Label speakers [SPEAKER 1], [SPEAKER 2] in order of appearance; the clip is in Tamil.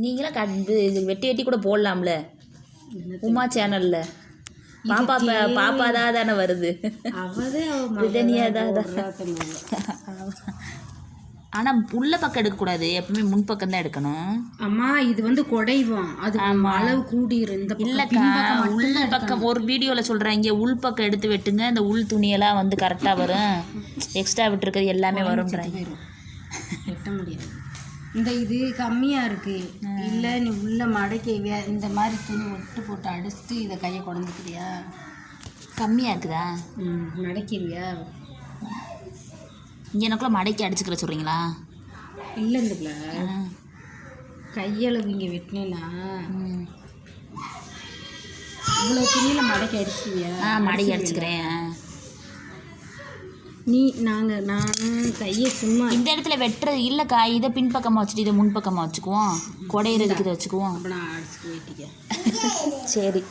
[SPEAKER 1] நீங்களாம் இது வெட்டி வெட்டி கூட போடலாம்ல உமா சேனலில். பாப்பா தானே வருது. ஆனால் உள்ள பக்கம் எடுக்கக்கூடாது, எப்பவுமே முன்பக்கம் தான் எடுக்கணும். அம்மா இது வந்து குடைவோம், அது அளவு கூடிரும். இந்த இல்லைக்கா உள்ள பக்கம் ஒரு வீடியோவில் சொல்கிறாங்க உள் பக்கம் எடுத்து வெட்டுங்க, இந்த உள் துணியெல்லாம் வந்து கரெக்டாக வரும், எக்ஸ்ட்ரா விட்டுருக்கிறது எல்லாமே வரும்ன்றாங்க. வெட்ட முடியாது, இந்த இது கம்மியாக இருக்குது. இல்லை நீ உள்ள மடக்கி இந்த மாதிரி துணி ஒட்டு போட்டு அடிச்சுட்டு இதை கையை குழந்துக்கிறியா? கம்மியாக இருக்குதா? மடக்கிறியா? இங்கே எனக்குள்ள மடக்கி அடிச்சுக்கிற சொல்கிறீங்களா? இல்லை இந்த கையளவு இங்கே வெட்டினேன்னா இவ்வளோ துணியில் மடக்கி அடிச்சுவியா? மடக்கி அடிச்சுக்கிறேன். நான் கையை சும்மா இந்த இடத்துல வெட்டுறது இல்லைக்கா, இதை பின்பக்கமாக வச்சுட்டு இதை முன்பக்கமாக வச்சுக்குவோம், குடையிறதுக்கு இதை வச்சுக்குவோம். அப்போ நான் அடிச்சுக்க வெட்டிக்க. சரி.